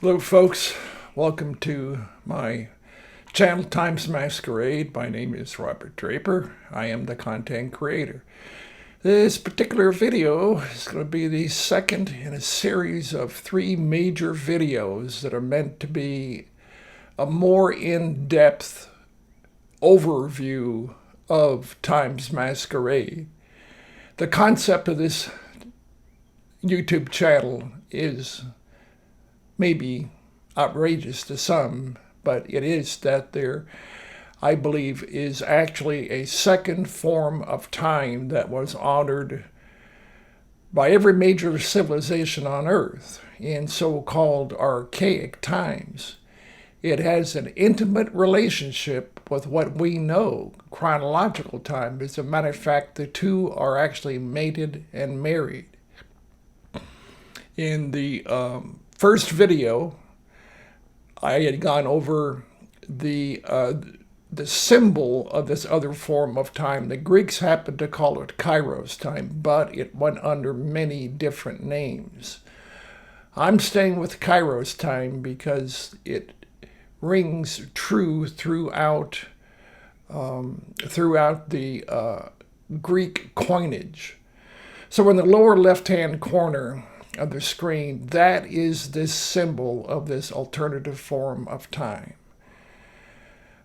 Hello folks, welcome to my channel Times Masquerade. My name is Robert Draper. I am the content creator. This particular video is going to be the second in a series of 3 major videos that are meant to be a more in-depth overview of Times Masquerade. The concept of this YouTube channel is maybe outrageous to some, but it is that there, I believe, is actually a second form of time that was honored by every major civilization on Earth in so-called archaic times. It has an intimate relationship with what we know, chronological time. As a matter of fact, the two are actually mated and married. In the first video, I had gone over the symbol of this other form of time. The Greeks happened to call it Kairos time, but it went under many different names. I'm staying with Kairos time because it rings true throughout the Greek coinage. So in the lower left-hand corner of the screen, that is this symbol of this alternative form of time.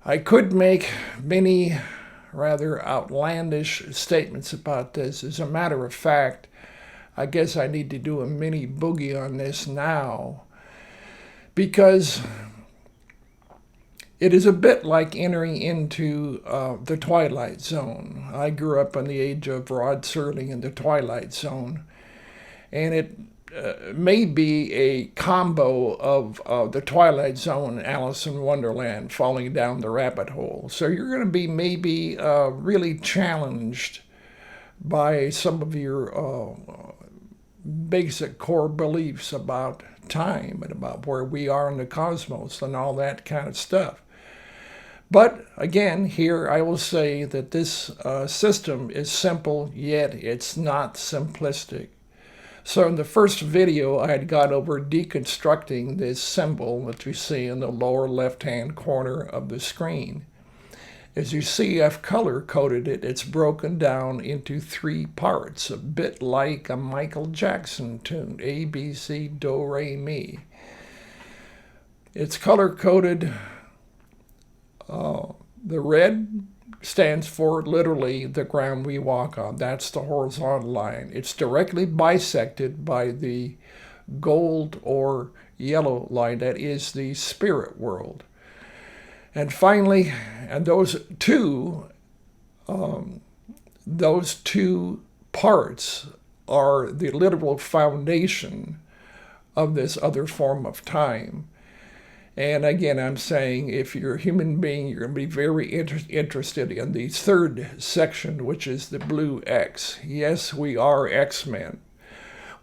I could make many rather outlandish statements about this. As a matter of fact, I guess I need to do a mini boogie on this now, because it is a bit like entering into the Twilight Zone. I grew up in the age of Rod Serling in the Twilight Zone, and it may be a combo of the Twilight Zone and Alice in Wonderland falling down the rabbit hole. So you're going to be maybe really challenged by some of your basic core beliefs about time and about where we are in the cosmos and all that kind of stuff. But again, here I will say that this system is simple, yet it's not simplistic. So in the first video, I had gone over deconstructing this symbol that you see in the lower left-hand corner of the screen. As you see, I've color-coded it. It's broken down into 3 parts, a bit like a Michael Jackson tune, A, B, C, Do, Re, Mi. It's color-coded. The red stands for literally the ground we walk on. That's the horizontal line. It's directly bisected by the gold or yellow line. That is the spirit world. And finally, and those two parts are the literal foundation of this other form of time. And again, I'm saying if you're a human being, you're going to be very interested in the third section, which is the blue X. Yes, we are X-Men.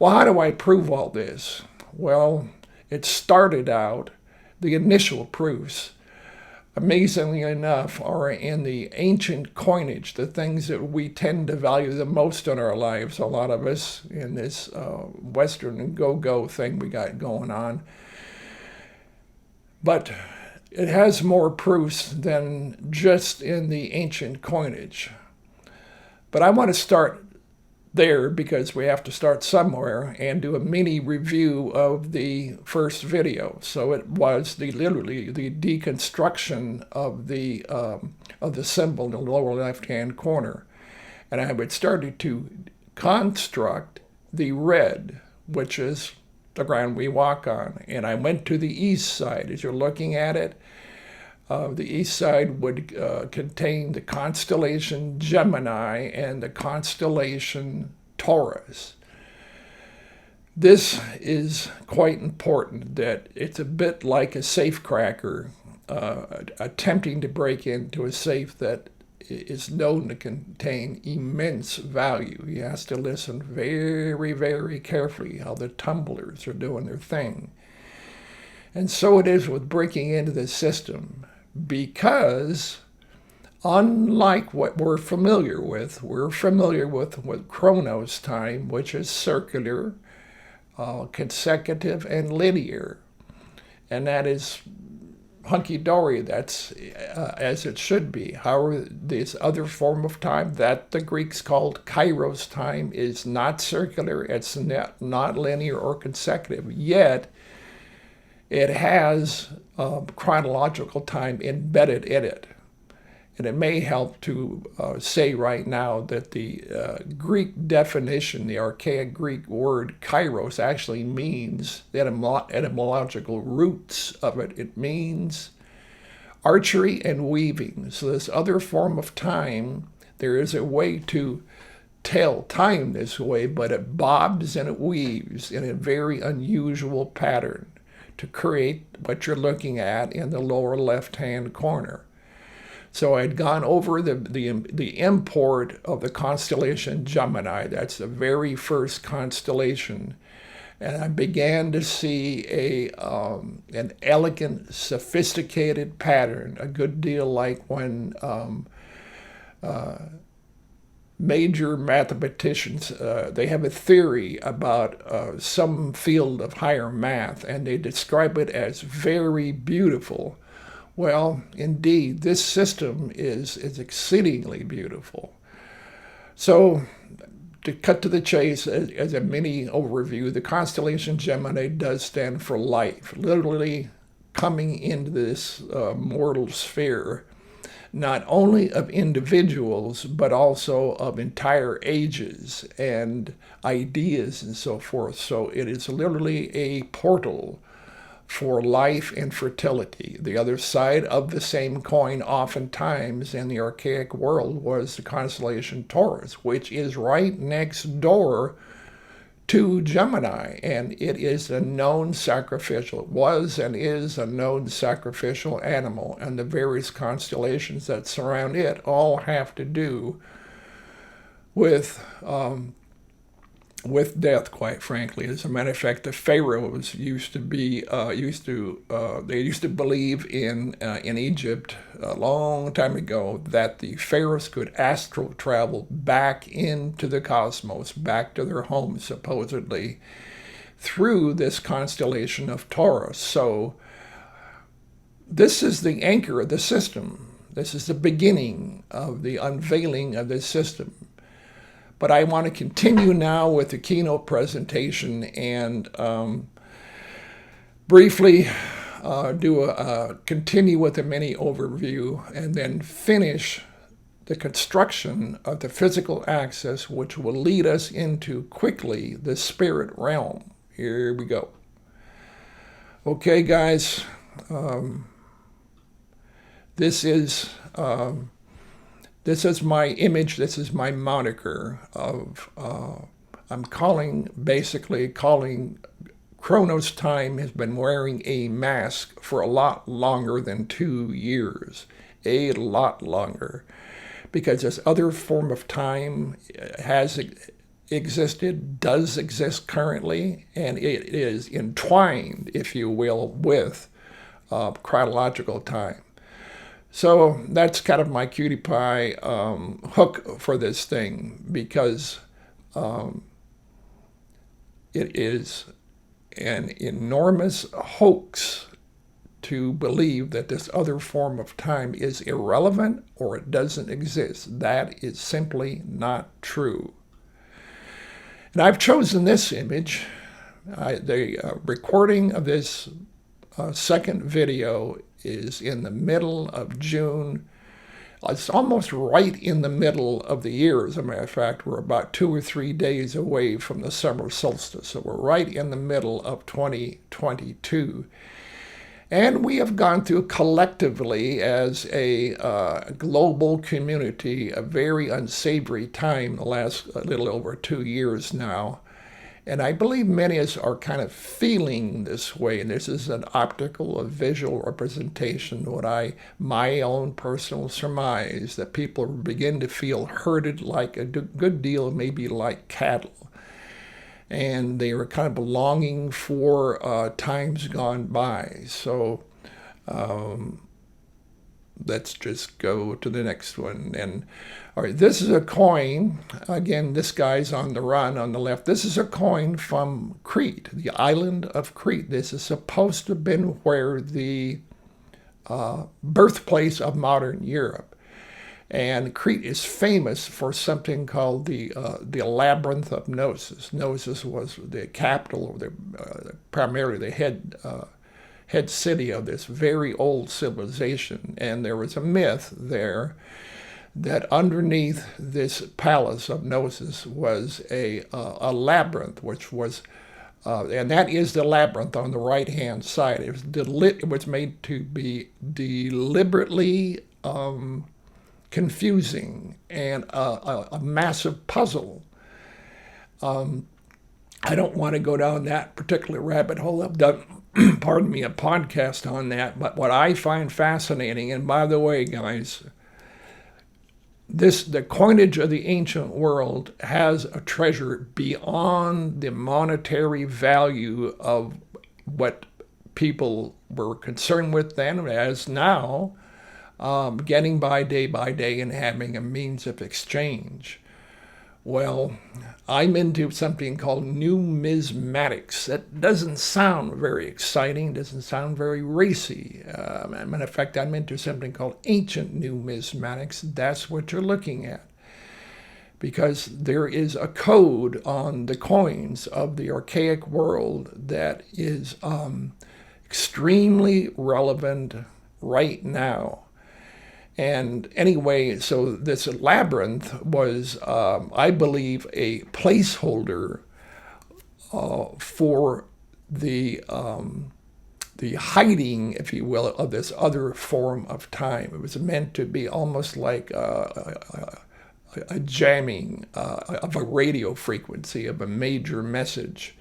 Well, how do I prove all this? Well, it started out, the initial proofs, amazingly enough, are in the ancient coinage, the things that we tend to value the most in our lives, a lot of us, in this Western go-go thing we got going on. But it has more proofs than just in the ancient coinage. But I want to start there because we have to start somewhere and do a mini review of the first video. So it was literally the deconstruction of the symbol in the lower left-hand corner. And I had started to construct the red, which is the ground we walk on. And I went to the east side. As you're looking at it, the east side would contain the constellation Gemini and the constellation Taurus. This is quite important, that it's a bit like a safecracker attempting to break into a safe that is known to contain immense value. He has to listen very, very carefully how the tumblers are doing their thing. And so it is with breaking into the system, because unlike what we're familiar with Chronos time, which is circular, consecutive, and linear. and that is hunky-dory. That's as it should be. However, this other form of time that the Greeks called Kairos time is not circular, it's not linear or consecutive, yet it has chronological time embedded in it. And it may help to say right now that the Greek definition, the archaic Greek word kairos, actually means the etymological roots of it. It means archery and weaving. So this other form of time, there is a way to tell time this way, but it bobs and it weaves in a very unusual pattern to create what you're looking at in the lower left-hand corner. So I'd gone over the import of the constellation Gemini. That's the very first constellation. And I began to see an elegant, sophisticated pattern, a good deal like when major mathematicians, they have a theory about some field of higher math, and they describe it as very beautiful. Well, indeed, this system is exceedingly beautiful. So, to cut to the chase, as a mini overview, the constellation Gemini does stand for life, literally coming into this mortal sphere, not only of individuals, but also of entire ages and ideas and so forth. So it is literally a portal for life and fertility. The other side of the same coin, oftentimes in the archaic world, was the constellation Taurus, which is right next door to Gemini, and it is a known sacrificial, was and is a known sacrificial animal, and the various constellations that surround it all have to do with death, quite frankly. As a matter of fact, the pharaohs used to believe in Egypt a long time ago that the pharaohs could astral travel back into the cosmos, back to their homes, supposedly, through this constellation of Taurus. So this is the anchor of the system. This is the beginning of the unveiling of this system. But I want to continue now with the keynote presentation and briefly continue with a mini overview and then finish the construction of the physical axis, which will lead us into quickly the spirit realm. Here we go. Okay, guys, this is my image, this is my moniker of, I'm basically calling Chronos time has been wearing a mask for a lot longer than 2 years, a lot longer, because this other form of time has existed, does exist currently, and it is entwined, if you will, with chronological time. So that's kind of my cutie pie hook for this thing, because it is an enormous hoax to believe that this other form of time is irrelevant or it doesn't exist. That is simply not true. And I've chosen this image. The recording of this second video is in the middle of June. It's almost right in the middle of the year. As a matter of fact, we're about 2 or 3 days away from the summer solstice. So we're right in the middle of 2022. And we have gone through collectively as a global community a very unsavory time the last little over 2 years now. And I believe many of us are kind of feeling this way, and this is an optical, a visual representation, my own personal surmise, that people begin to feel herded like a good deal, maybe like cattle. And they are kind of longing for times gone by. So let's just go to the next one. And all right, this is a coin. Again, this guy's on the run on the left. This is a coin from Crete, the island of Crete. This is supposed to have been where the birthplace of modern Europe. And Crete is famous for something called the labyrinth of Gnosis. Gnosis was the capital, or primarily the head city of this very old civilization. And there was a myth there that underneath this palace of Gnosis was a labyrinth, which was, and that is the labyrinth on the right-hand side. It was made to be deliberately confusing and a massive puzzle. I don't want to go down that particular rabbit hole. I've done, pardon me, a podcast on that. But what I find fascinating, and by the way, guys, the coinage of the ancient world has a treasure beyond the monetary value of what people were concerned with then, as now, getting by day and having a means of exchange. Well, I'm into something called numismatics. That doesn't sound very exciting, doesn't sound very racy. Matter of fact, I'm into something called ancient numismatics. That's what you're looking at. Because there is a code on the coins of the archaic world that is extremely relevant right now. And anyway, so this labyrinth was, I believe, a placeholder for the hiding, if you will, of this other form of time. It was meant to be almost like a jamming of a radio frequency, of a major message.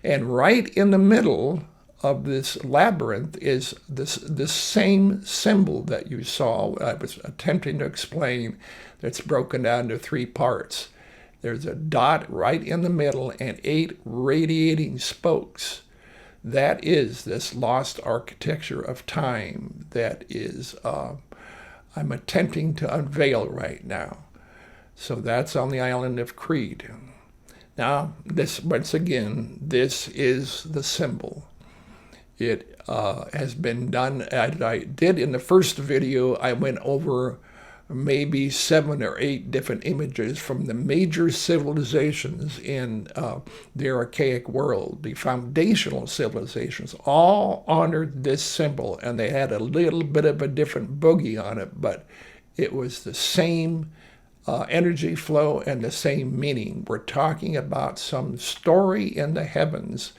And right in the middle of this labyrinth is this same symbol that you saw. I was attempting to explain. That's broken down into 3 parts. There's a dot right in the middle and 8 radiating spokes. That is this lost architecture of time that is I'm attempting to unveil right now. So that's on the island of Crete. Now, this, once again, this is the symbol. It has been done, as I did in the first video. I went over maybe 7 or 8 different images from the major civilizations in the archaic world. The foundational civilizations all honored this symbol, and they had a little bit of a different boogie on it, but it was the same energy flow and the same meaning. We're talking about some story in the heavens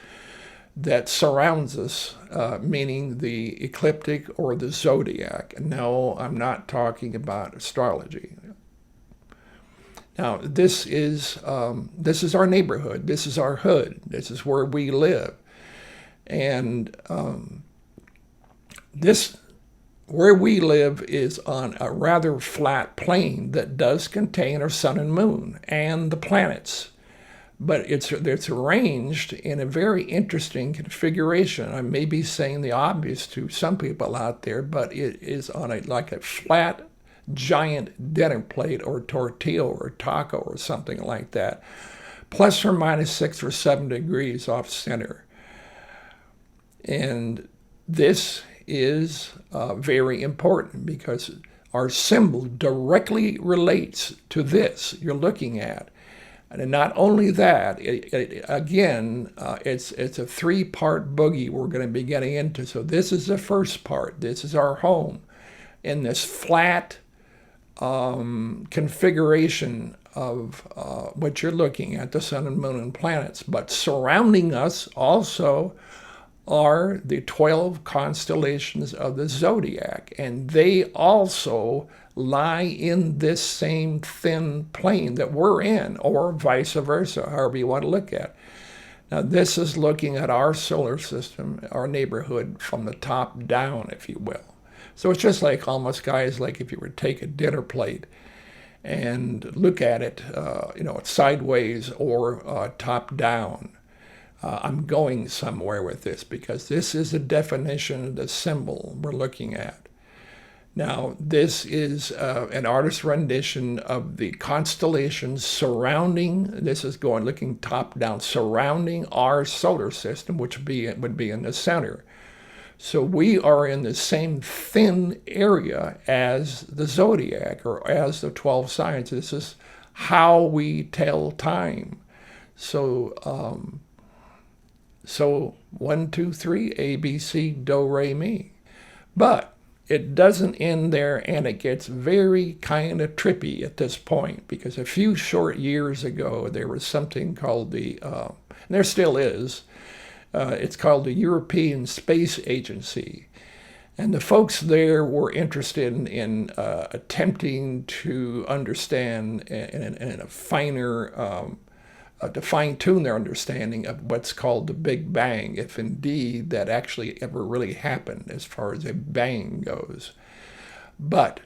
that surrounds us, meaning the ecliptic or the zodiac. No, I'm not talking about astrology. Now, this is our neighborhood. This is our hood. This is where we live. And where we live is on a rather flat plane that does contain our sun and moon and the planets. But it's arranged in a very interesting configuration. I may be saying the obvious to some people out there, but it is on like a flat, giant dinner plate or tortilla or taco or something like that, plus or minus 6 or 7 degrees off center. And this is very important because our symbol directly relates to this you're looking at. And not only that, again, it's a 3-part boogie we're going to be getting into. So this is the first part. This is our home in this flat configuration of what you're looking at, the sun and moon and planets. But surrounding us also are the 12 constellations of the zodiac. And they also lie in this same thin plane that we're in, or vice versa, however you want to look at. Now, this is looking at our solar system, our neighborhood, from the top down, if you will. So it's just like almost, guys, like if you were to take a dinner plate and look at it, sideways or top down. I'm going somewhere with this because this is the definition of the symbol we're looking at. Now, this is an artist's rendition of the constellations surrounding, this is going looking top down, surrounding our solar system, which would be in the center. So we are in the same thin area as the zodiac or as the 12 signs. This is how we tell time. So, so 1, 2, 3, A, B, C, do, re, mi. But it doesn't end there, and it gets very kind of trippy at this point, because a few short years ago, there was something called and there still is, it's called the European Space Agency. And the folks there were interested in attempting to understand in a finer, to fine-tune their understanding of what's called the Big Bang, if indeed that actually ever really happened as far as a bang goes. But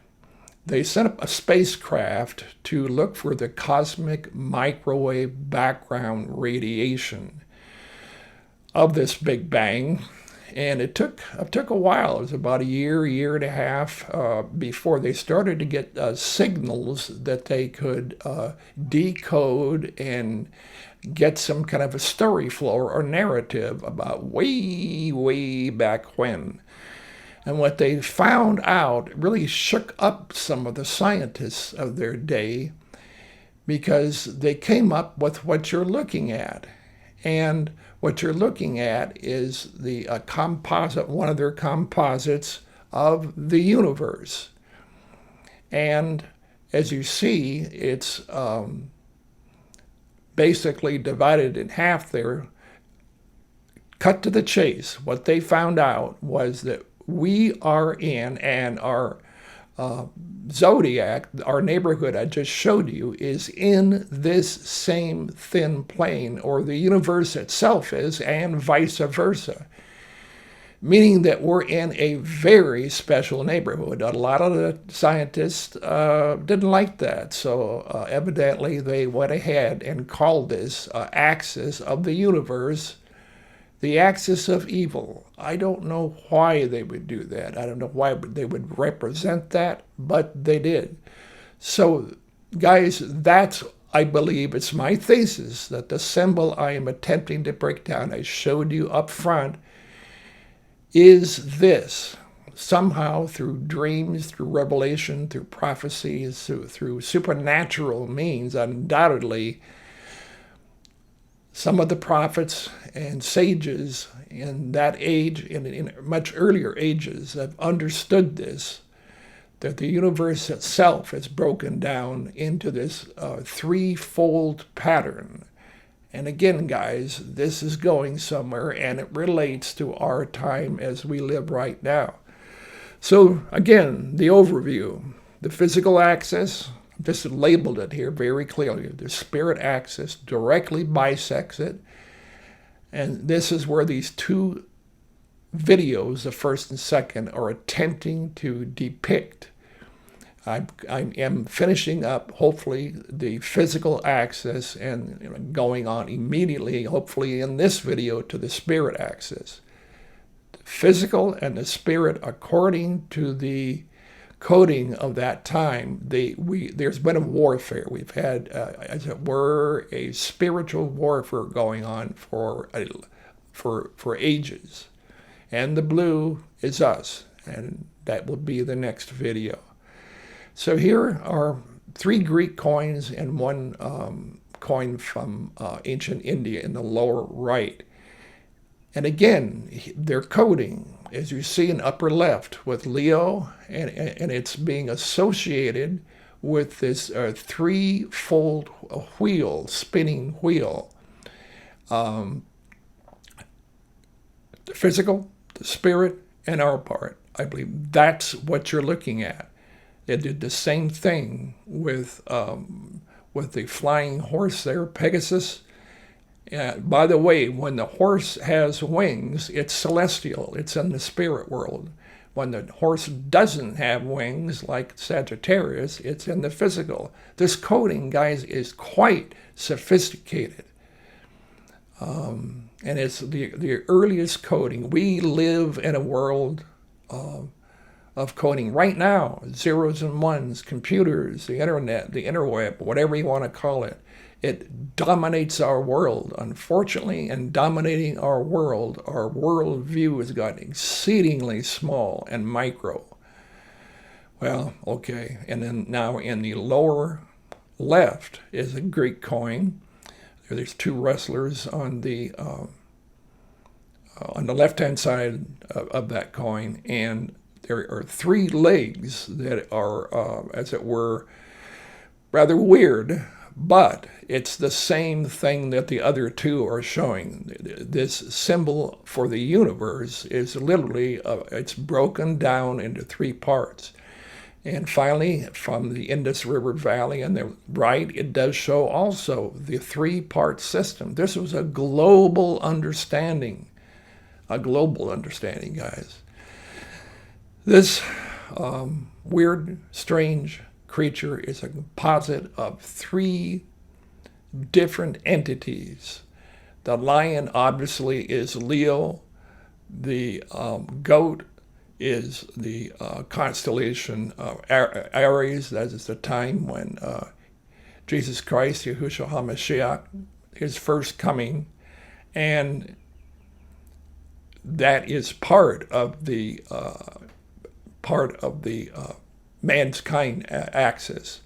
they sent up a spacecraft to look for the cosmic microwave background radiation of this Big Bang. And it took a while. It was about a year and a half before they started to get signals that they could decode and get some kind of a story flow or narrative about way back when. And what they found out really shook up some of the scientists of their day, because they came up with what you're looking at. And what you're looking at is the composite, one of their composites of the universe. And as you see, it's basically divided in half there. Cut to the chase, what they found out was that we are in, and our zodiac, our neighborhood I just showed you, is in this same thin plane, or the universe itself is, and vice versa. Meaning that we're in a very special neighborhood. A lot of the scientists didn't like that, so evidently they went ahead and called this axis of the universe the axis of evil. I don't know why they would do that. I don't know why they would represent that, but they did. So, guys, that's, I believe, it's my thesis that the symbol I am attempting to break down, I showed you up front, is this. Somehow, through dreams, through revelation, through prophecies, through supernatural means, undoubtedly, some of the prophets and sages in that age, in much earlier ages, have understood this, that the universe itself is broken down into this threefold pattern. And again, guys, this is going somewhere, and it relates to our time as we live right now. So again, the overview, the physical axis, just labeled it here very clearly. The spirit axis directly bisects it. And this is where these two videos, the first and second, are attempting to depict. I am finishing up, hopefully, the physical axis and going on immediately, hopefully in this video, to the spirit axis. The physical and the spirit, according to the coding of that time, there's been a warfare. We've had, as it were, a spiritual warfare going on for ages. And the blue is us, and that will be the next video. So here are 3 Greek coins and 1 coin from ancient India in the lower right. And again, they're coding, as you see in upper left, with Leo, and it's being associated with this threefold wheel, spinning wheel. The physical, the spirit, and our part. I believe that's what you're looking at. They did the same thing with the flying horse there, Pegasus. By the way, when the horse has wings, it's celestial. It's in the spirit world. When the horse doesn't have wings, like Sagittarius, it's in the physical. This coding, guys, is quite sophisticated. And it's the earliest coding. We live in a world of coding right now, zeros and ones, computers, the internet, the interweb, whatever you want to call it. It dominates our world. Unfortunately, in dominating our worldview has gotten exceedingly small and micro. Well, okay. And then now in the lower left is a Greek coin. There's two wrestlers on the left-hand side of that coin, and there are three legs that are, as it were, rather weird, but it's the same thing that the other two are showing. This symbol for the universe is literally, it's broken down into three parts. And finally, from the Indus River Valley on the right, it does show also the three-part system. This was a global understanding, guys. This weird, strange creature is a composite of three different entities. The lion obviously is Leo. The goat is the constellation of Aries. That is the time when Jesus Christ, Yahushua HaMashiach, his first coming, and that is part of the mankind axis.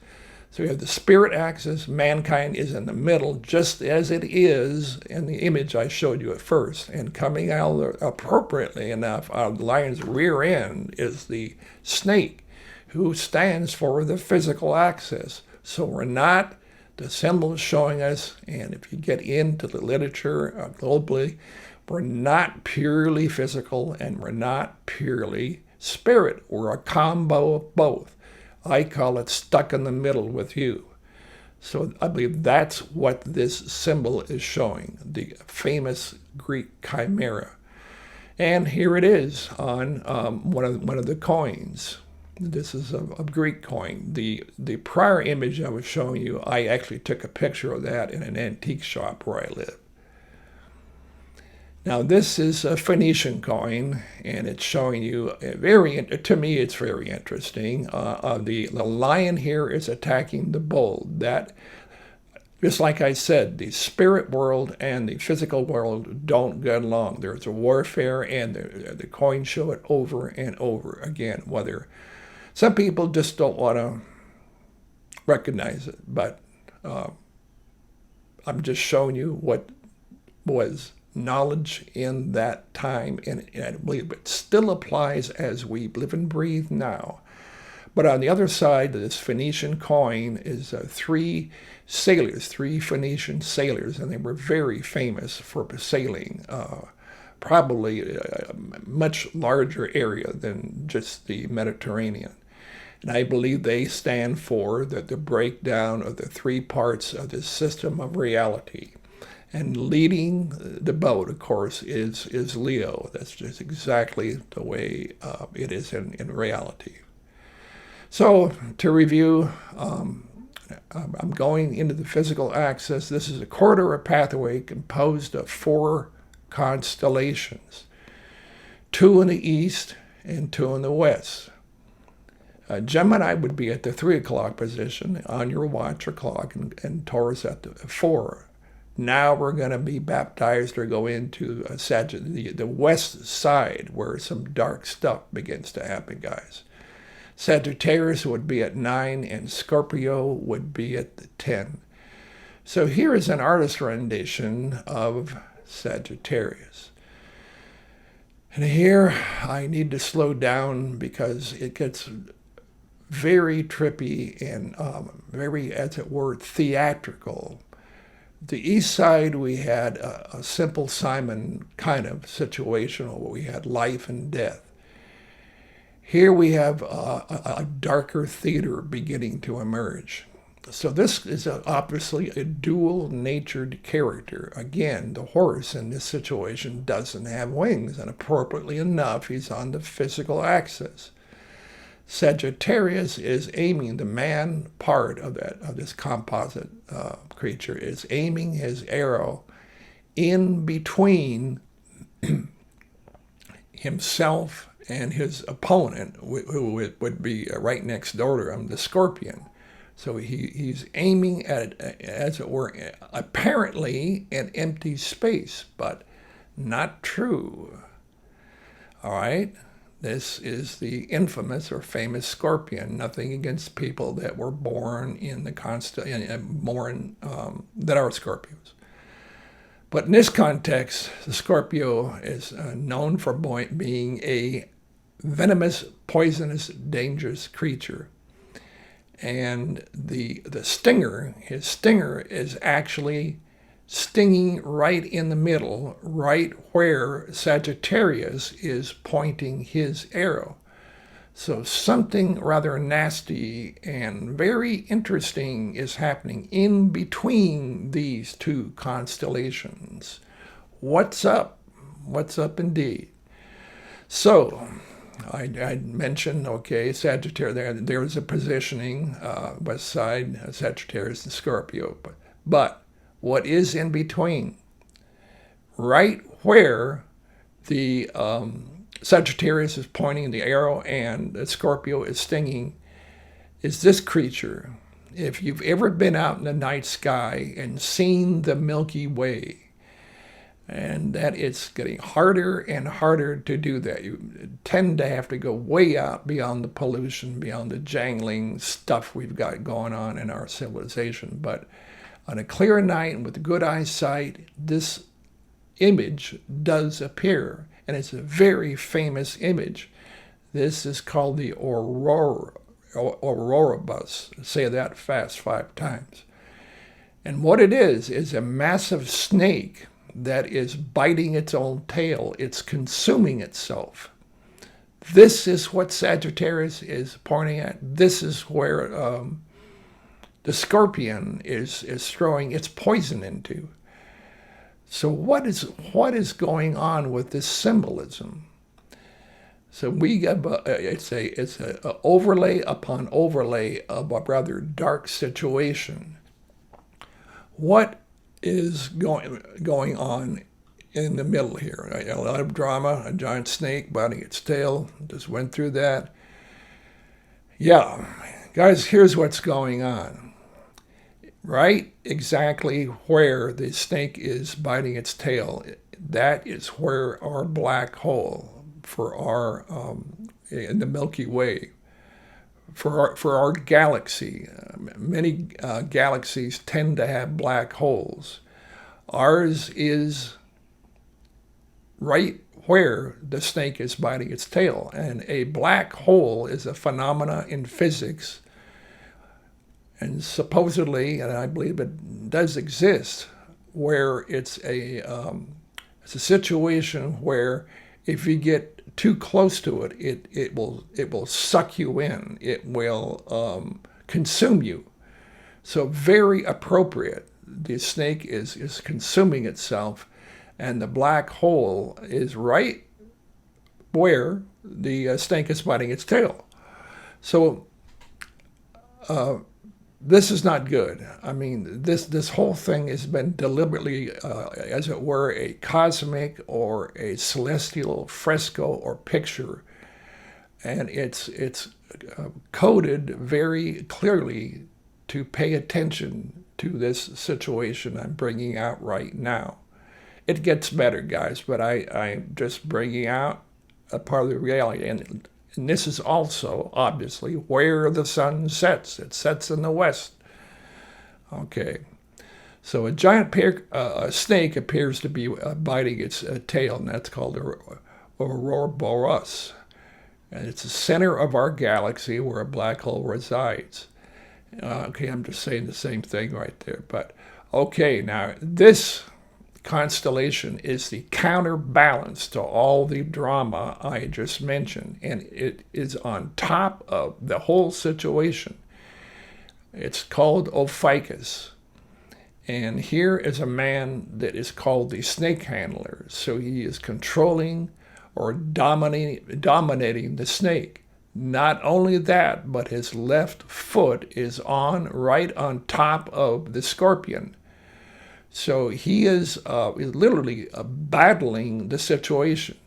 So we have the spirit axis. Mankind is in the middle, just as it is in the image I showed you at first. And coming out appropriately enough out of the lion's rear end is the snake, who stands for the physical axis. So we're not, the symbol is showing us, and if you get into the literature globally, we're not purely physical and we're not purely spirit. We're a combo of both. I call it stuck in the middle with you. So I believe that's what this symbol is showing, the famous Greek chimera. And here it is on one of the coins. This is a Greek coin. The prior image I was showing you, I actually took a picture of that in an antique shop where I live. Now this is a Phoenician coin, and it's showing you to me it's very interesting. The lion here is attacking the bull. That, just like I said, the spirit world and the physical world don't get along. There's a warfare, and the coins show it over and over again. Whether some people just don't want to recognize it, but I'm just showing you what was knowledge in that time, and I believe it still applies as we live and breathe now. But on the other side of this Phoenician coin is three Phoenician sailors, and they were very famous for sailing, probably a much larger area than just the Mediterranean. And I believe they stand for the breakdown of the three parts of the system of reality. And leading the boat, of course, is Leo. That's just exactly the way it is in reality. So to review, I'm going into the physical axis. This is a corridor pathway composed of four constellations, two in the east and two in the west. Gemini would be at the 3 o'clock position on your watch or clock, and Taurus at the 4. Now we're going to be baptized or go into the west side where some dark stuff begins to happen, guys. Sagittarius would be at 9 and Scorpio would be at 10. So here is an artist rendition of Sagittarius. And here I need to slow down because it gets very trippy and very, as it were, theatrical. The east side, we had a Simple Simon kind of situation where we had life and death. Here we have a darker theater beginning to emerge. So this is obviously a dual-natured character. Again, the horse in this situation doesn't have wings, and appropriately enough, he's on the physical axis. Sagittarius is aiming, the man part of this composite creature is aiming his arrow in between himself and his opponent, who would be right next door to him, the Scorpion. So he's aiming at, as it were, apparently an empty space, but not true. All right? This is the infamous or famous Scorpion. Nothing against people that were born in the that are Scorpios. But in this context, the Scorpio is known for being a venomous, poisonous, dangerous creature. And the stinger, his stinger is actually stinging right in the middle, right where Sagittarius is pointing his arrow. So something rather nasty and very interesting is happening in between these two constellations. What's up? What's up indeed? So I mentioned, okay, Sagittarius, there's a positioning, west side, Sagittarius and Scorpio. But what is in between? Right where the Sagittarius is pointing the arrow and the Scorpio is stinging is this creature. If you've ever been out in the night sky and seen the Milky Way, and that it's getting harder and harder to do that. You tend to have to go way out beyond the pollution, beyond the jangling stuff we've got going on in our civilization. But on a clear night and with good eyesight, this image does appear, and it's a very famous image. This is called the Ouroboros. Say that fast 5 times. And what it is a massive snake that is biting its own tail. It's consuming itself. This is what Sagittarius is pointing at. This is where the Scorpion is throwing its poison into. So what is going on with this symbolism? So we get it's a overlay upon overlay of a rather dark situation. What is going on in the middle here? A lot of drama, a giant snake biting its tail. Just went through that. Yeah, guys, here's what's going on. Right exactly where the snake is biting its tail, that is where our black hole for our in the Milky Way, for our galaxy. Many galaxies tend to have black holes. Ours is right where the snake is biting its tail. And a black hole is a phenomena in physics. And supposedly, and I believe it does exist, where it's a situation where if you get too close to it, it will suck you in. It will consume you. So very appropriate. The snake is consuming itself, and the black hole is right where the snake is biting its tail. So this is not good. I mean, this whole thing has been deliberately, as it were, a cosmic or a celestial fresco or picture, and it's coded very clearly to pay attention to this situation I'm bringing out right now. It gets better, guys, but I'm just bringing out a part of the reality. And this is also, obviously, where the sun sets. It sets in the west. Okay. So a giant snake appears to be biting its tail, and that's called Ouroboros. And it's the center of our galaxy where a black hole resides. Okay, I'm just saying the same thing right there. But, okay, now this constellation is the counterbalance to all the drama I just mentioned, and it is on top of the whole situation. It's called Ophiuchus, and here is a man that is called the snake handler. So he is controlling or dominating the snake. Not only that, but his left foot is right on top of the Scorpion. So he is literally battling the situation.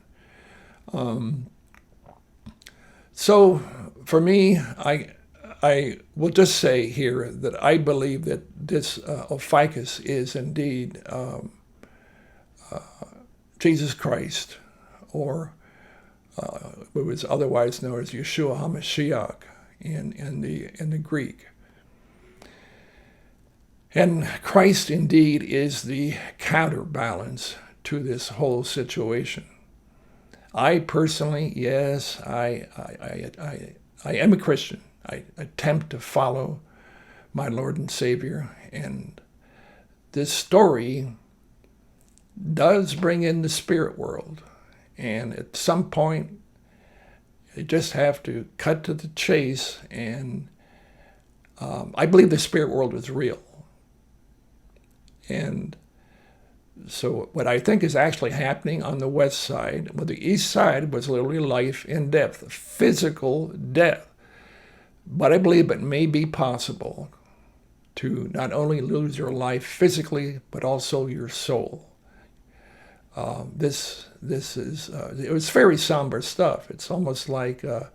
So for me, I will just say here that I believe that this Ophiuchus is indeed Jesus Christ, or what was otherwise known as Yeshua HaMashiach in the Greek. And Christ indeed is the counterbalance to this whole situation. I personally, yes, I am a Christian. I attempt to follow my Lord and Savior, and this story does bring in the spirit world. And at some point, you just have to cut to the chase, and I believe the spirit world is real. And so what I think is actually happening on the west side, well, the east side was literally life and death, physical death. But I believe it may be possible to not only lose your life physically, but also your soul. This is, it was very somber stuff. It's almost like a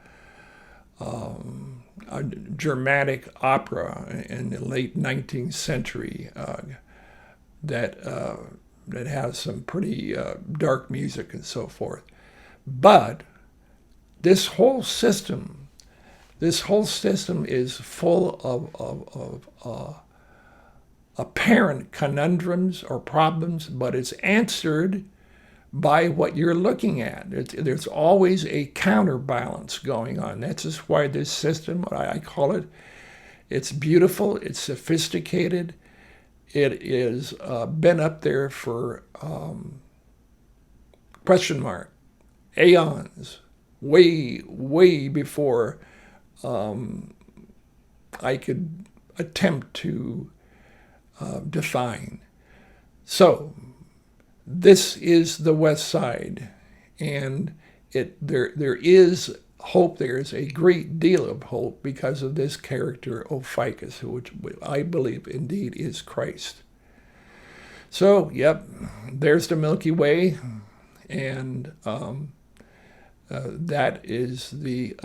dramatic opera in the late 19th century that has some pretty dark music and so forth. But this whole system is full of apparent conundrums or problems, but it's answered by what you're looking at. There's always a counterbalance going on. That's just why this system, I call it, it's beautiful, it's sophisticated. It is been up there for aeons, way before I could attempt to define. So this is the west side, and there is hope. There is a great deal of hope because of this character Ophiuchus, which I believe indeed is Christ. So, yep, there's the Milky Way, and that is the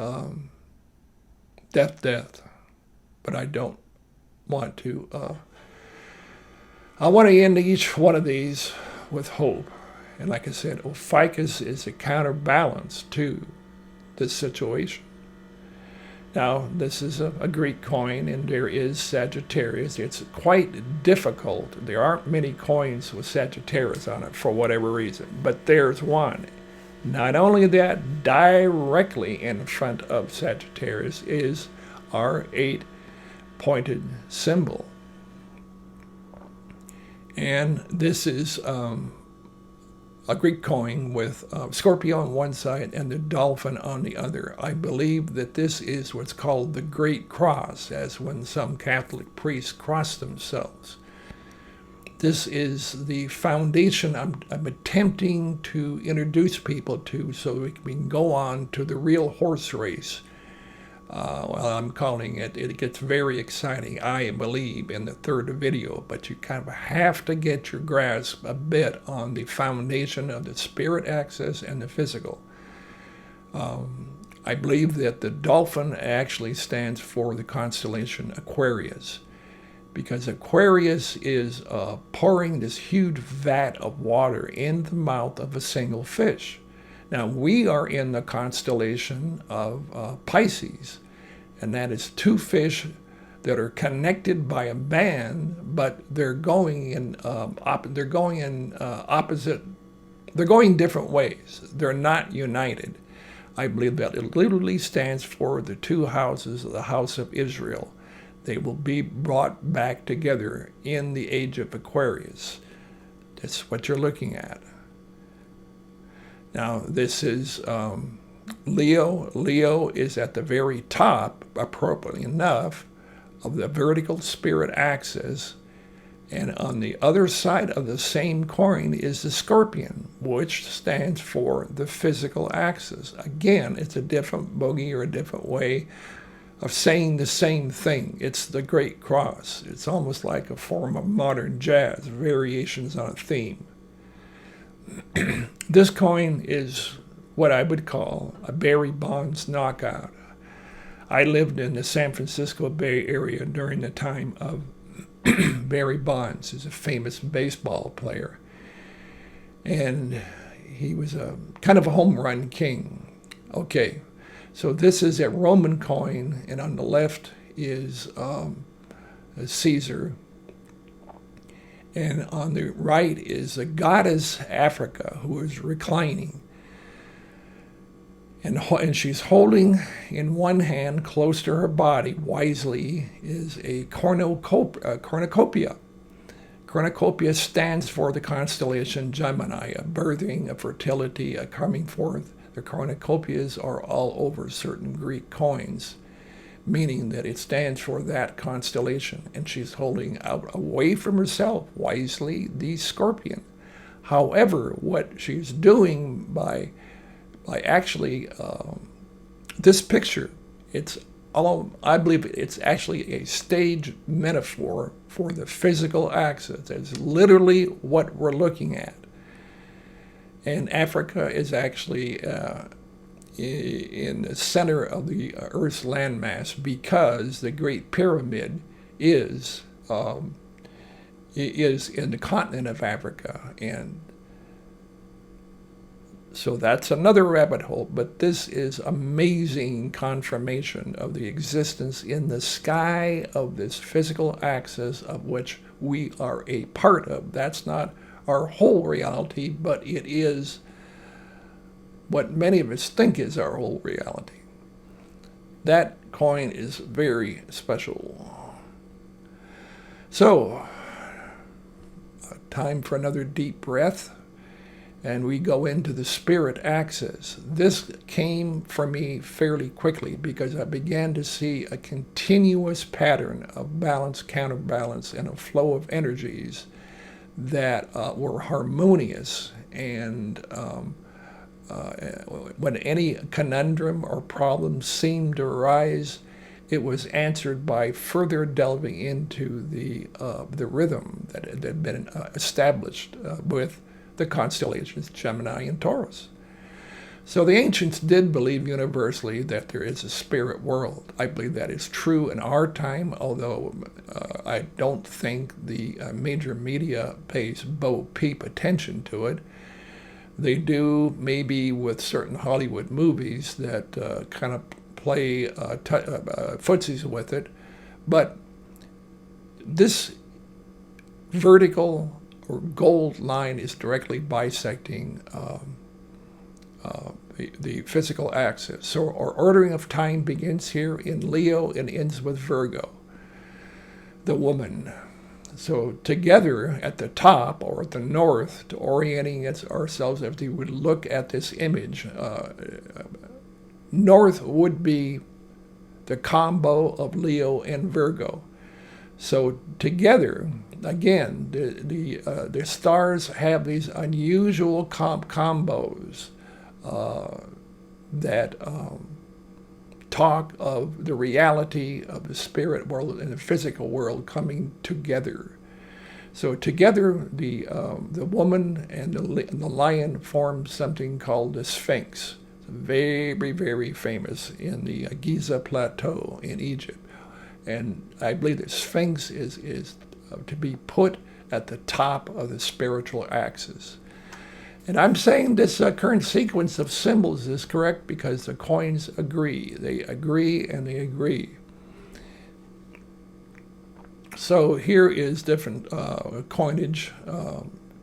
death. But I don't want to. I want to end each one of these with hope. And like I said, Ophiuchus is a counterbalance to this situation. Now, this is a Greek coin, and there is Sagittarius. It's quite difficult. There aren't many coins with Sagittarius on it for whatever reason, but there's one. Not only that, directly in front of Sagittarius is our 8-pointed symbol. And this is a Greek coin with Scorpio on one side and the dolphin on the other. I believe that this is what's called the Great Cross, as when some Catholic priests cross themselves. This is the foundation I'm attempting to introduce people to so we can go on to the real horse race. Well, I'm calling it. It gets very exciting, I believe, in the third video, but you kind of have to get your grasp a bit on the foundation of the spirit axis and the physical. I believe that the dolphin actually stands for the constellation Aquarius, because Aquarius is pouring this huge vat of water in the mouth of a single fish. Now, we are in the constellation of Pisces, and that is two fish that are connected by a band, but they're going different ways. They're not united. I believe that it literally stands for the two houses of the house of Israel. They will be brought back together in the age of Aquarius. That's what you're looking at. Now, this is Leo. Leo is at the very top, appropriately enough, of the vertical spirit axis. And on the other side of the same coin is the Scorpion, which stands for the physical axis. Again, it's a different bogey or a different way of saying the same thing. It's the Great Cross. It's almost like a form of modern jazz, variations on a theme. This coin is what I would call a Barry Bonds knockout. I lived in the San Francisco Bay Area during the time of Barry Bonds, who's a famous baseball player. And he was a kind of a home run king. Okay, so this is a Roman coin, and on the left is Caesar. And on the right is the goddess Africa, who is reclining. And she's holding in one hand, close to her body, wisely, is a cornucopia. Cornucopia stands for the constellation Gemini, a birthing, a fertility, a coming forth. The cornucopias are all over certain Greek coins, meaning that it stands for that constellation. And she's holding out away from herself, wisely, the scorpion. However, what she's doing by actually this picture, I believe it's actually a stage metaphor for the physical axis. It's literally what we're looking at. And Africa is actually in the center of the Earth's landmass, because the Great Pyramid is in the continent of Africa. And so that's another rabbit hole, but this is amazing confirmation of the existence in the sky of this physical axis of which we are a part of. That's not our whole reality, but it is what many of us think is our whole reality. That coin is very special. So, time for another deep breath. And we go into the spirit axis. This came for me fairly quickly because I began to see a continuous pattern of balance, counterbalance, and a flow of energies that were harmonious. And when any conundrum or problem seemed to arise, it was answered by further delving into the rhythm that had been established with the constellations Gemini and Taurus. So the ancients did believe universally that there is a spirit world. I believe that is true in our time, although I don't think the major media pays bo peep attention to it. They do, maybe with certain Hollywood movies that kind of play footsies with it. But this vertical or gold line is directly bisecting the physical axis. So our ordering of time begins here in Leo and ends with Virgo, the woman. So together at the top or at the north, to orienting ourselves, if we would look at this image, north would be the combo of Leo and Virgo. So together, again, the stars have these unusual combos that talk of the reality of the spirit world and the physical world coming together. So together, the woman and the lion form something called the Sphinx. It's very, very famous in the Giza Plateau in Egypt. And I believe the Sphinx is to be put at the top of the spiritual axis. And I'm saying this current sequence of symbols is correct because the coins agree. They agree and they agree. So here is different coinage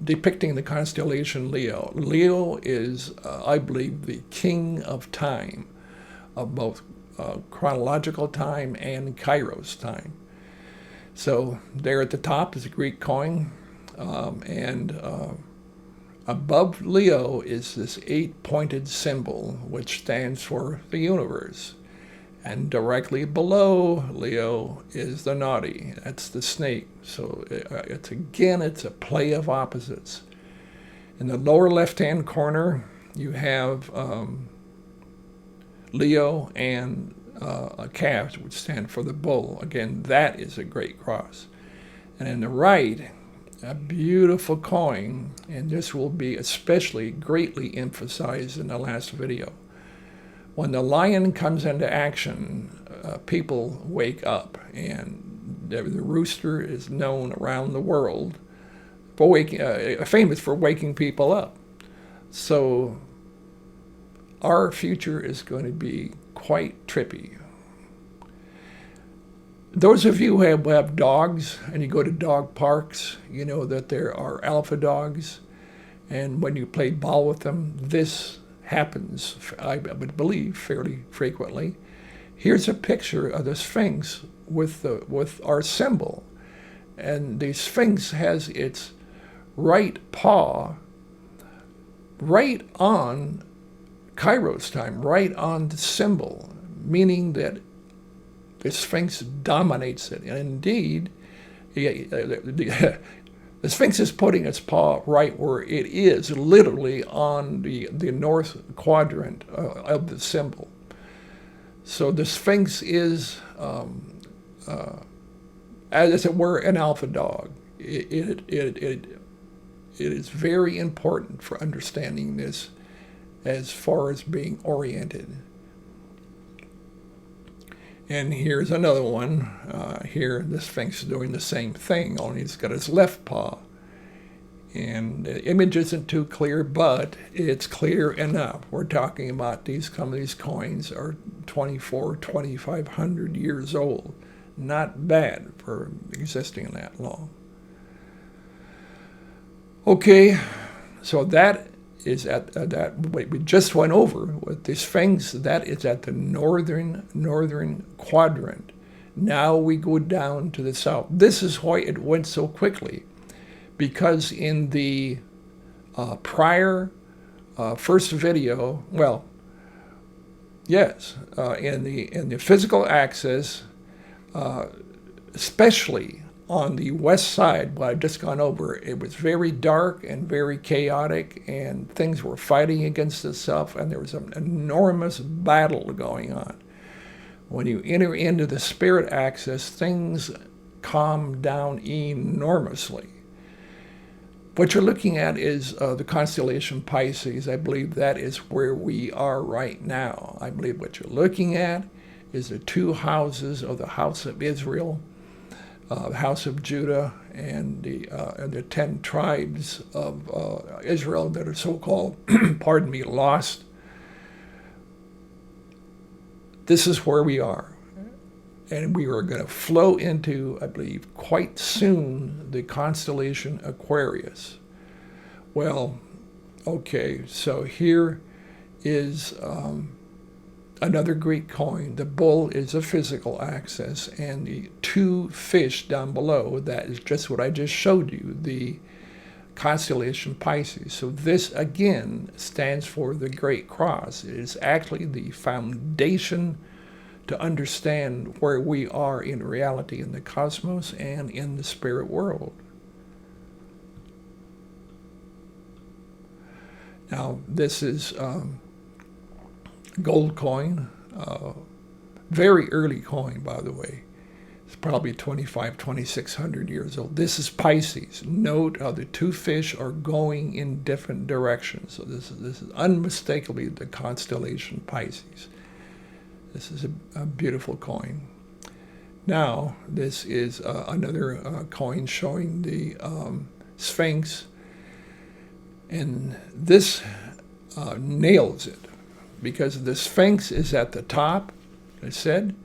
depicting the constellation Leo. Leo is, I believe, the king of time, of both chronological time and Kairos time. So there at the top is a Greek coin, and above Leo is this 8-pointed symbol, which stands for the universe. And directly below Leo is the naughty. That's the snake. So it's a play of opposites. In the lower left-hand corner, you have Leo and a calf, which stand for the bull. Again, that is a great cross. And in the right a beautiful coin, and this will be especially greatly emphasized in the last video. When the lion comes into action, people wake up, and the rooster is known around the world for famous for waking people up. So our future is going to be quite trippy. Those of you who have dogs and you go to dog parks, you know that there are alpha dogs, and when you play ball with them, this happens, I would believe, fairly frequently. Here's a picture of the Sphinx with our symbol, and the Sphinx has its right paw right on Kairos time, right on the symbol, meaning that the Sphinx dominates it. And indeed, the Sphinx is putting its paw right where it is, literally on the north quadrant of the symbol. So the Sphinx is, as it were, an alpha dog. It is very important for understanding this as far as being oriented. And here's another one. Here, the Sphinx is doing the same thing, only it's got its left paw. And the image isn't too clear, but it's clear enough. We're talking about some of these coins are 2,500 years old. Not bad for existing that long. Okay, so that is at that we just went over with the Sphinx. That is at the northern quadrant. Now we go down to the south. This is why it went so quickly, because in the prior first video, well, yes, in the physical axis, especially on the west side, what I've just gone over, it was very dark and very chaotic, and things were fighting against itself, and there was an enormous battle going on. When you enter into the spirit axis, things calm down enormously. What you're looking at is the constellation Pisces. I believe that is where we are right now. I believe what you're looking at is the two houses of the house of Israel, the house of Judah, and the 10 tribes of Israel that are so-called, pardon me, lost. This is where we are. And we are going to flow into, I believe, quite soon, the constellation Aquarius. Well, okay, so here is another Greek coin. The bull is a physical axis, and the two fish down below, that is just what I just showed you, the constellation Pisces. So this, again, stands for the Great Cross. It is actually the foundation to understand where we are in reality in the cosmos and in the spirit world. Now, this is gold coin, very early coin, by the way. It's probably 2,600 years old. This is Pisces. Note how the two fish are going in different directions. So this is unmistakably the constellation Pisces. This is a beautiful coin. Now, this is another coin showing the Sphinx, and this nails it, because the Sphinx is at the top, I said,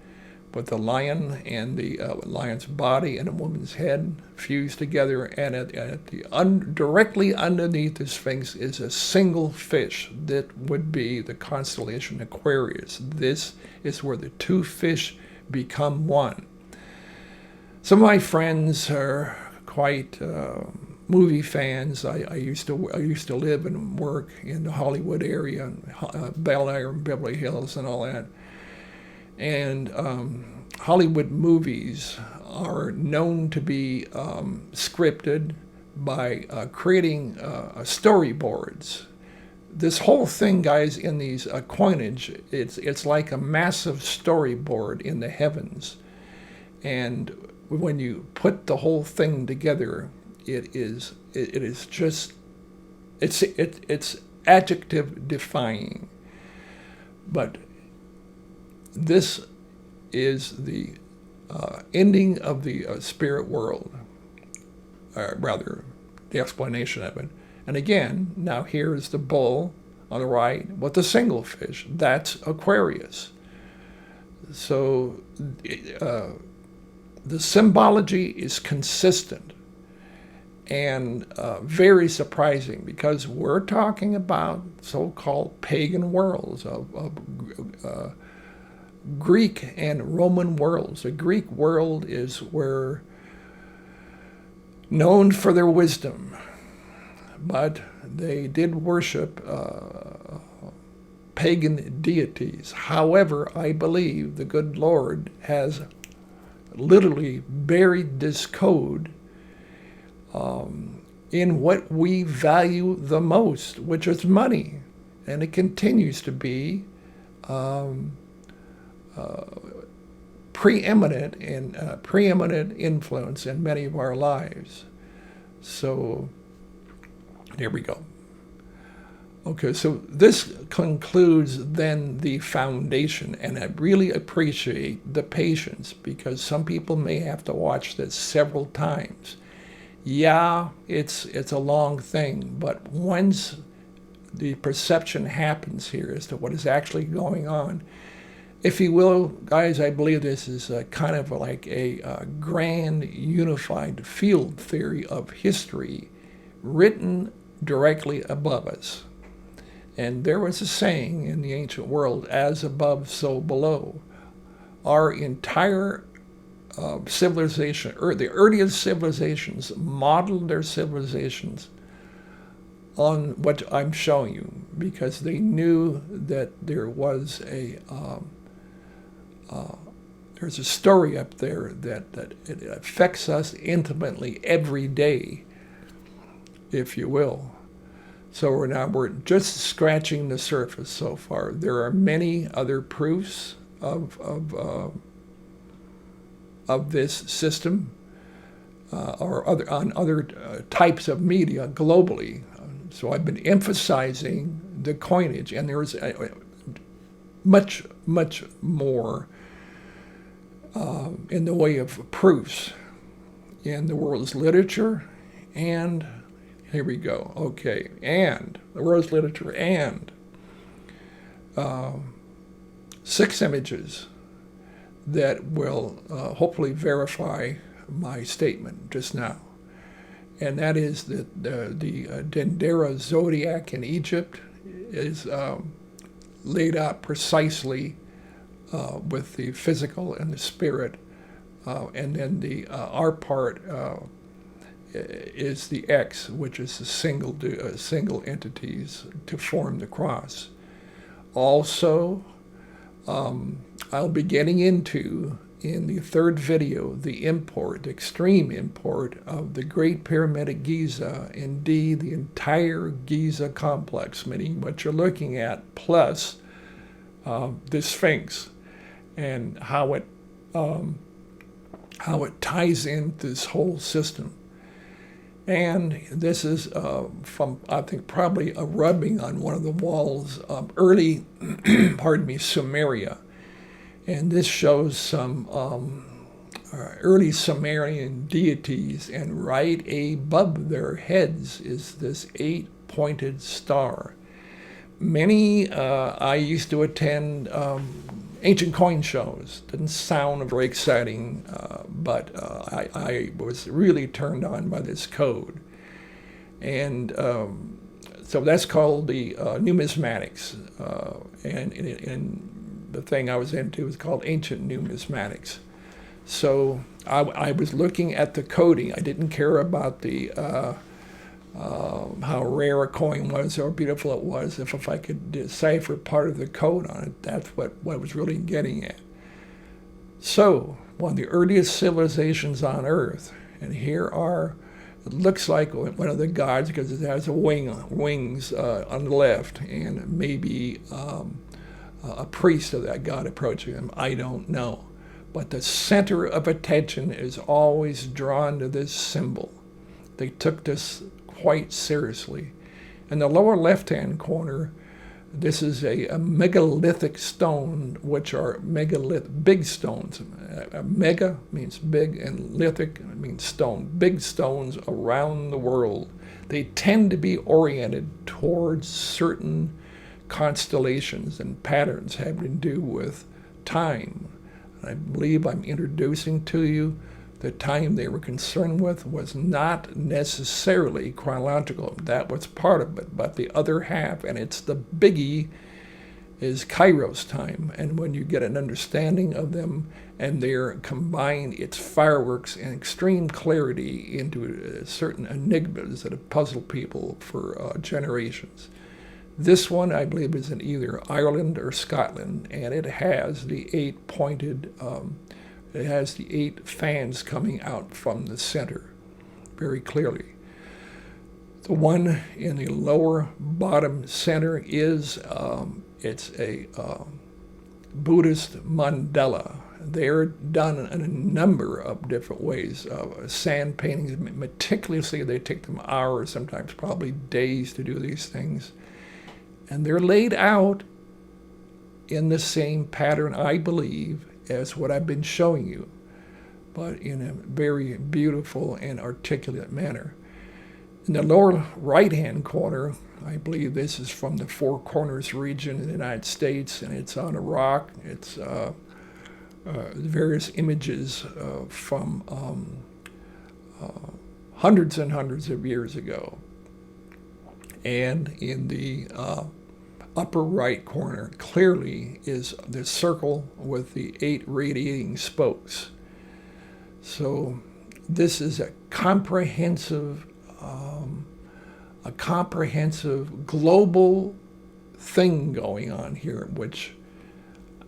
with the lion and the lion's body and a woman's head fused together, and directly underneath the Sphinx is a single fish that would be the constellation Aquarius. This is where the two fish become one. Some of my friends are quite movie fans. I used to live and work in the Hollywood area, Bel Air and Beverly Hills and all that. And Hollywood movies are known to be scripted by creating storyboards. This whole thing, guys, in these coinage, it's like a massive storyboard in the heavens. And when you put the whole thing together, it is just, it's adjective defying. But this is the ending of the spirit world, rather, the explanation of it. And again, now here's the bull on the right with the single fish. That's Aquarius. So the symbology is consistent and very surprising, because we're talking about so-called pagan worlds of Greek and Roman worlds. The Greek world is where known for their wisdom, but they did worship pagan deities. However, I believe the good Lord has literally buried this code in what we value the most, which is money. And it continues to be preeminent influence in many of our lives. So there we go. Okay, so this concludes then the foundation, and I really appreciate the patience, because some people may have to watch this several times. Yeah, it's a long thing, but once the perception happens here as to what is actually going on, if you will, guys, I believe this is kind of like a grand unified field theory of history written directly above us. And there was a saying in the ancient world, as above, so below. Our entire civilization, the earliest civilizations, modeled their civilizations on what I'm showing you, because they knew that there was there's a story up there that it affects us intimately every day, if you will. So we're just scratching the surface so far. There are many other proofs of this system, or on other types of media globally. So I've been emphasizing the coinage, and there's much more in the way of proofs in the world's literature. And here we go. Okay, and the world's literature, and 6 images that will hopefully verify my statement just now. And that is that the Dendera zodiac in Egypt is laid out precisely with the physical and the spirit, and then our part is the X, which is the single entities to form the cross. Also, I'll be getting into, in the 3rd video, the extreme import of the Great Pyramid of Giza, indeed the entire Giza complex, meaning what you're looking at, plus the Sphinx, and how it ties into this whole system. And this is from, I think, probably a rubbing on one of the walls of early, Sumeria. And this shows some early Sumerian deities, and right above their heads is this 8-pointed star. I used to attend ancient coin shows. Didn't sound very exciting, but I was really turned on by this code. And so that's called the numismatics. And the thing I was into was called ancient numismatics. So I was looking at the coding. I didn't care about the how rare a coin was or beautiful it was. If I could decipher part of the code on it, that's what I was really getting at. So one of the earliest civilizations on Earth, and here are, it looks like one of the gods because it has wings on the left, and maybe a priest of that god approaching him. I don't know. But the center of attention is always drawn to this symbol. They took this quite seriously. In the lower left-hand corner, this is a megalithic stone, which are big stones. Mega means big, and lithic means stone. Big stones around the world. They tend to be oriented towards certain constellations and patterns having to do with time. I believe I'm introducing to you the time they were concerned with was not necessarily chronological. That was part of it, but the other half, and it's the biggie, is Kairos time. And when you get an understanding of them and they're combined, it's fireworks and extreme clarity into certain enigmas that have puzzled people for generations. This one, I believe, is in either Ireland or Scotland, and it has the 8 pointed it has the 8 fans coming out from the center very clearly. The one in the lower bottom center is it's a Buddhist mandala. They're done in a number of different ways. Sand paintings, meticulously, they take them hours, sometimes probably days to do these things. And they're laid out in the same pattern, I believe, as what I've been showing you, but in a very beautiful and articulate manner. In the lower right-hand corner, I believe this is from the Four Corners region in the United States, and it's on a rock. It's various images from hundreds and hundreds of years ago. And in the upper right corner clearly is the circle with the 8 radiating spokes. So this is a comprehensive global thing going on here, which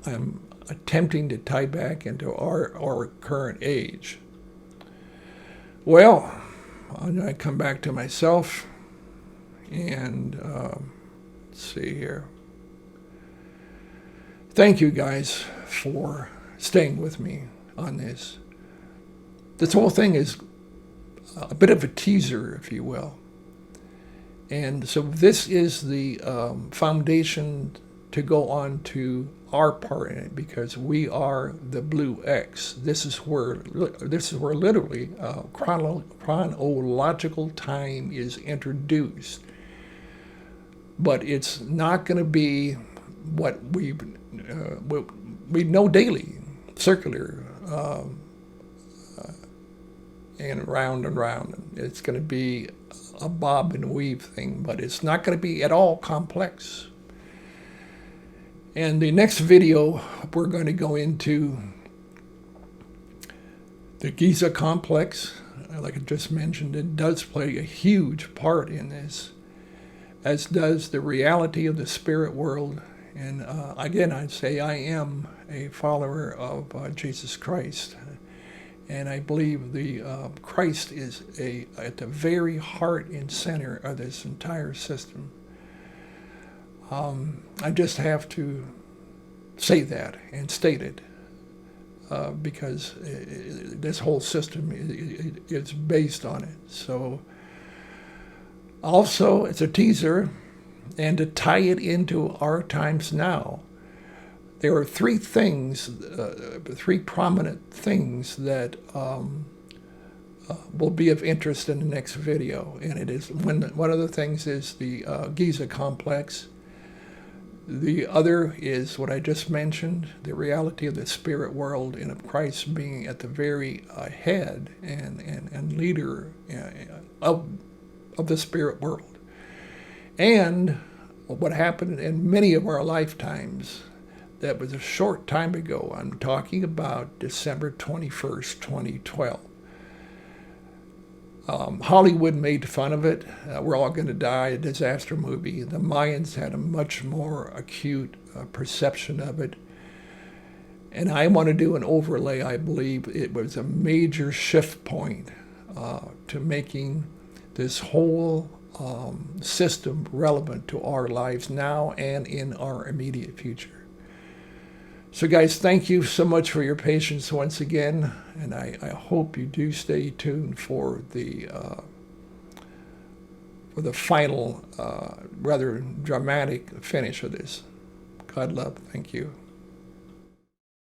I'm attempting to tie back into our current age. Well, I'm going to come back to myself and let's see here. Thank you guys for staying with me on this. This whole thing is a bit of a teaser, if you will. And so this is the foundation to go on to our part in it, because we are the blue X. This is where literally chronological time is introduced. But it's not going to be what we know daily, circular, and round and round. It's going to be a bob and weave thing, but it's not going to be at all complex. And the next video, we're going to go into the Giza complex. Like I just mentioned, it does play a huge part in this, as does the reality of the spirit world. And again, I'd say I am a follower of Jesus Christ. And I believe the Christ is at the very heart and center of this entire system. I just have to say that and state it because this whole system is based on it. So also, it's a teaser, and to tie it into our times now, there are 3 things, 3 prominent things that will be of interest in the next video. And it is, one of the things is the Giza complex. The other is what I just mentioned, the reality of the spirit world and of Christ being at the very head and leader of the spirit world. And what happened in many of our lifetimes, that was a short time ago. I'm talking about December 21st, 2012. Hollywood made fun of it. We're all going to die, a disaster movie. The Mayans had a much more acute perception of it. And I want to do an overlay. I believe it was a major shift point to making this whole system relevant to our lives now and in our immediate future. So guys, thank you so much for your patience once again, and I hope you do stay tuned for the for the final, rather dramatic finish of this. God love. Thank you.